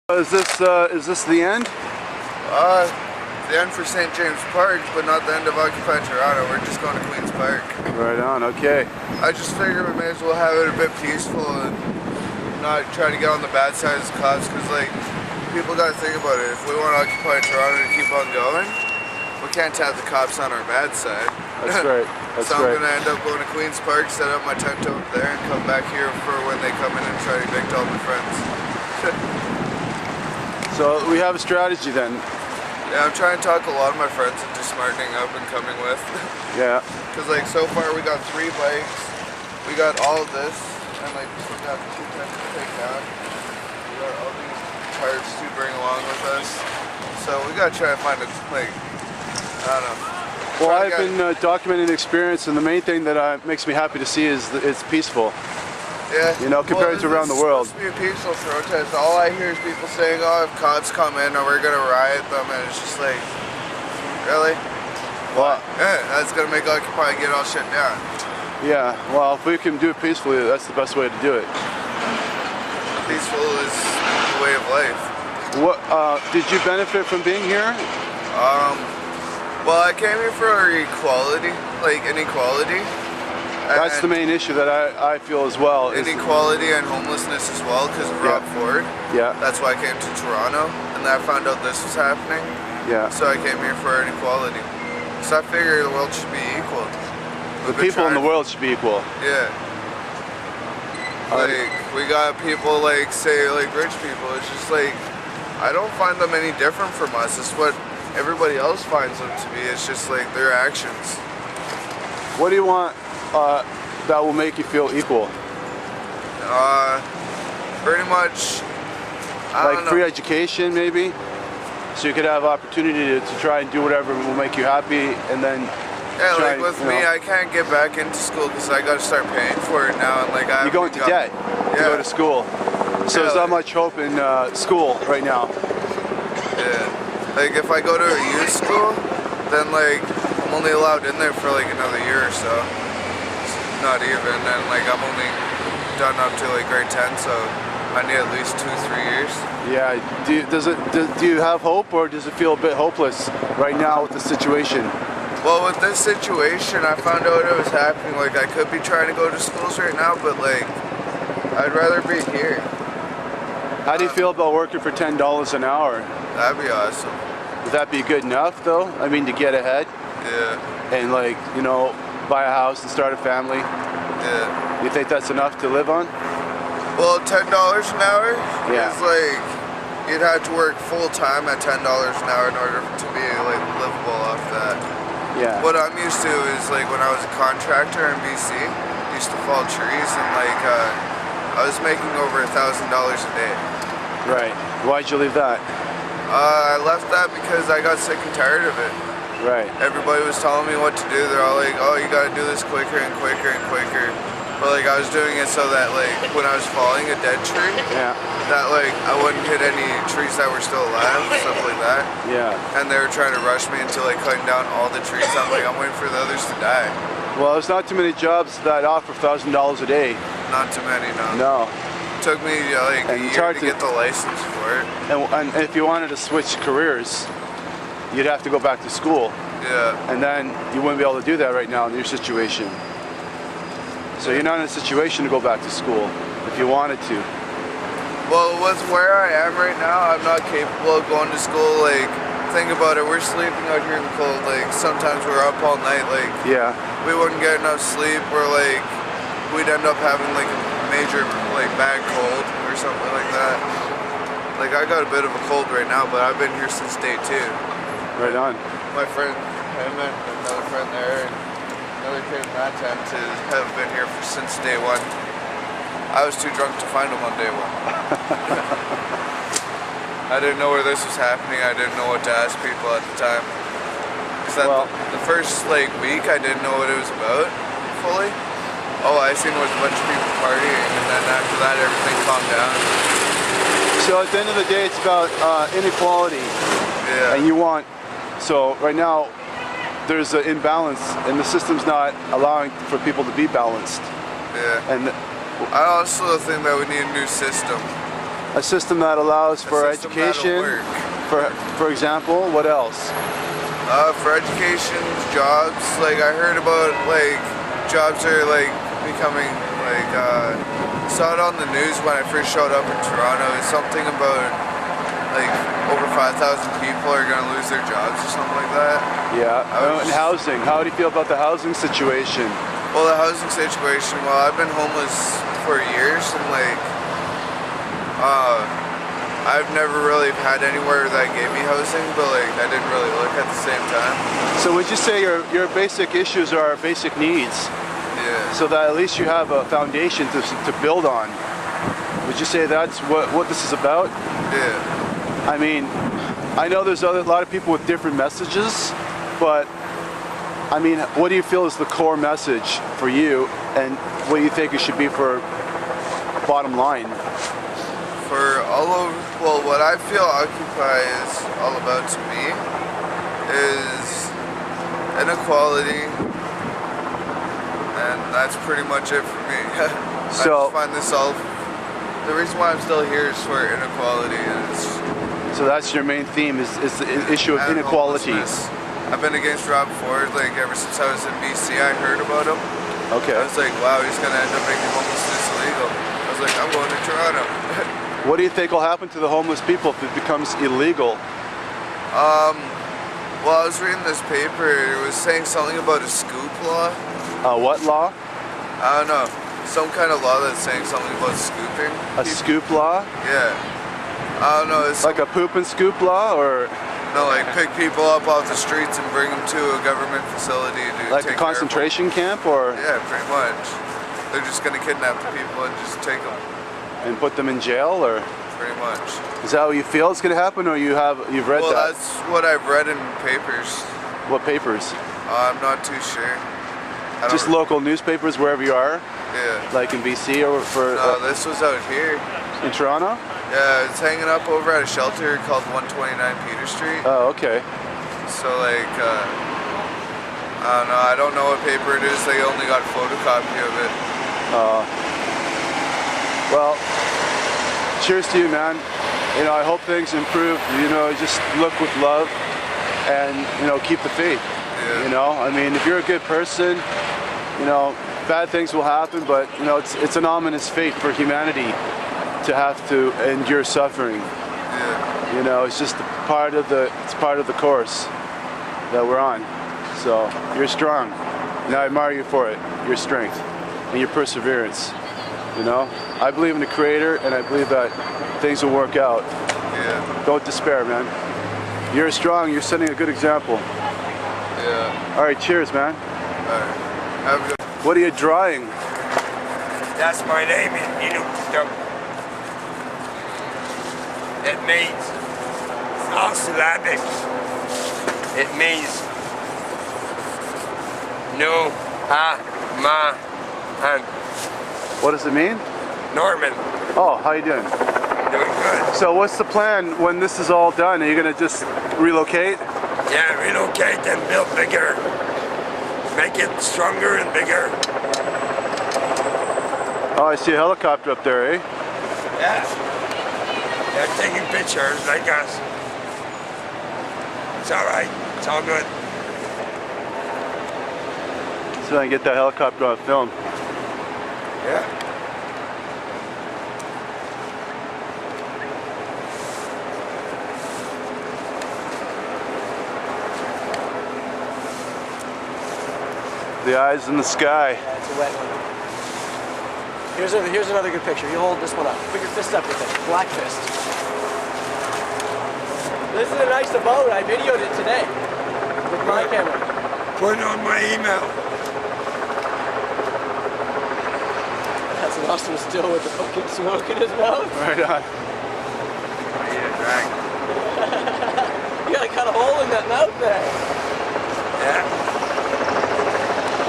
Is this the end? The end for St. James Park, but not the end of Occupy Toronto. We're just going to Queen's Park. Right on, okay. I just figured we may as well have it a bit peaceful and not try to get on the bad side of the cops, because like, people got to think about it. If we want to Occupy Toronto to keep on going, we can't have the cops on our bad side. That's right. That's so right. I'm going to end up going to Queen's Park, set up my tent over there, and come back here for when they come in and try to evict all my friends. So we have a strategy then. Yeah, I'm trying to talk a lot of my friends into smartening up and coming with. Yeah. Because like so far we got 3 bikes, we got all of this, and like we got 2 tents to take down. We got all these tarps to bring along with us. So we gotta try to find a, like, I don't know. Well, I've been documenting the experience, and the main thing that makes me happy to see is that it's peaceful. Yeah. You know, compared to around the world. It's supposed to be a peaceful protest. All I hear is people saying, "Oh, if cops come in, or we're gonna riot them," and it's just like, really? Well, yeah, that's gonna make Occupy get all shut down. Yeah. Well, if we can do it peacefully, that's the best way to do it. Peaceful is the way of life. What did you benefit from being here? Well, I came here for equality, like inequality. That's the main issue that I feel as well. Inequality and homelessness as well, because of Rob Ford. Yeah. That's why I came to Toronto, and then I found out this was happening. Yeah. So I came here for inequality. So I figure the world should be equal. The people in the world should be equal. Yeah. Like, we got people like, say, like rich people. It's just like, I don't find them any different from us. It's what everybody else finds them to be. It's just like their actions. What do you want that will make you feel equal? Pretty much, I don't know. Free education, maybe? So you could have opportunity to try and do whatever will make you happy, and then yeah, like with me, I can't get back into school because I got to start paying for it now, and like I. You go into debt to go to school, so there's not much hope in school right now. Yeah, like if I go to a youth school, then like I'm only allowed in there for like another year or so. Not even, and like I'm only done up to like grade 10, so I need at least 2-3 years. Yeah. Do you have hope, or does it feel a bit hopeless right now with the situation? Well, with this situation, I found out it was happening. Like I could be trying to go to schools right now, but like I'd rather be here. How do you feel about working for $10 an hour? That'd be awesome. Would that be good enough, though? I mean, to get ahead? Yeah. And like, you know, buy a house and start a family? Yeah. You think that's enough to live on? Well, $10 an hour is like, you'd have to work full time at $10 an hour in order to be like livable off that. Yeah. What I'm used to is like when I was a contractor in BC, used to fall trees, and like I was making over $1,000 a day. Right. Why'd you leave that? I left that because I got sick and tired of it. Right. Everybody was telling me what to do. They're all like, "Oh, you gotta do this quicker and quicker and quicker." But like I was doing it so that like when I was falling a dead tree, that like I wouldn't hit any trees that were still alive, stuff like that. Yeah. And they were trying to rush me into like cutting down all the trees. I'm like, I'm waiting for the others to die. Well, there's not too many jobs that offer $1,000 a day. Not too many, no. No. It took me like a year to get the license for it. And if you wanted to switch careers, you'd have to go back to school. Yeah. And then you wouldn't be able to do that right now in your situation. So you're not in a situation to go back to school if you wanted to. Well, with where I am right now, I'm not capable of going to school. Like, think about it, we're sleeping out here in the cold. Like, sometimes we're up all night. Like, we wouldn't get enough sleep, or like, we'd end up having like a major, like, bad cold or something like that. Like, I got a bit of a cold right now, but I've been here since day 2. Right on. My friend, him and another friend there, and another kid in that tent have been here since day 1. I was too drunk to find them on day 1. I didn't know where this was happening. I didn't know what to ask people at the time. The first like week, I didn't know what it was about fully. All I seen was a bunch of people partying, and then after that, everything calmed down. So at the end of the day, it's about inequality. Yeah. And you want. So right now, there's an imbalance, and the system's not allowing for people to be balanced. Yeah. And I also think that we need a new system. A system that allows for system that'll education. work. For example, what else? For education, jobs. Like I heard about like jobs are like becoming like saw it on the news when I first showed up in Toronto. It's something about like over 5,000 people are gonna lose their jobs or something like that. Yeah. And housing. How do you feel about the housing situation? Well, the housing situation. Well, I've been homeless for years and like I've never really had anywhere that gave me housing, but like I didn't really look at the same time. So would you say your basic issues are basic needs? Yeah. So that at least you have a foundation to build on. Would you say that's what this is about? Yeah. I mean, I know there's a lot of people with different messages, but I mean, what do you feel is the core message for you, and what do you think it should be for bottom line? For all of, well, what I feel Occupy is all about to me is inequality, and that's pretty much it for me. So, I just find this all, the reason why I'm still here is for inequality. So that's your main theme is the issue of inequality. I've been against Rob Ford like ever since I was in BC. I heard about him. Okay. I was like, wow, he's gonna end up making homelessness illegal. I was like, I'm going to Toronto. What do you think will happen to the homeless people if it becomes illegal? Well, I was reading this paper. It was saying something about a scoop law. What law? I don't know. Some kind of law that's saying something about scooping. A scoop law? Yeah. I don't know. It's like a poop and scoop law, or? No, like pick people up off the streets and bring them to a government facility to like take a concentration camp, or? Yeah, pretty much. They're just gonna kidnap the people and just take them. And put them in jail, or? Pretty much. Is that what you feel is gonna happen, or you've read that? Well, that's what I've read in papers. What papers? I'm not too sure. Just local newspapers wherever you are? Yeah. Like in BC or for? No, this was out here. In Toronto? Yeah, it's hanging up over at a shelter called 129 Peter Street. Oh, okay. So like, I don't know. I don't know what paper it is. They only got a photocopy of it. Well, cheers to you, man. You know, I hope things improve. You know, just look with love, and you know, keep the faith. Yeah. You know, I mean, if you're a good person, you know, bad things will happen, but you know, it's an ominous fate for humanity to have to endure suffering. Yeah. You know, it's just part of the course that we're on. So you're strong, and I admire you for it. Your strength and your perseverance. You know, I believe in the Creator, and I believe that things will work out. Yeah. Don't despair, man. You're strong. You're setting a good example. Yeah. All right, cheers, man. All right. Have a good. What are you drawing? That's my name in Inuktitut. It means, it's all syllabic. It means no, ha, ma, and. What does it mean? Norman. Oh, how you doing? Doing good. So what's the plan when this is all done? Are you gonna just relocate? Yeah, relocate and build bigger. Make it stronger and bigger. Oh, I see a helicopter up there, eh? Yeah. They're taking pictures like us. It's all right. It's all good. So I can get that helicopter on film. Yeah. The eyes in the sky. It's a wet one. Here's another good picture. You hold this one up. Put your fist up with it. Black fist. This is a nice boat. I videoed it today with my camera. Put it on my email. That's an awesome still with the fucking smoke in his mouth. Right on. I need a drag. You gotta cut a hole in that mouth there. Yeah.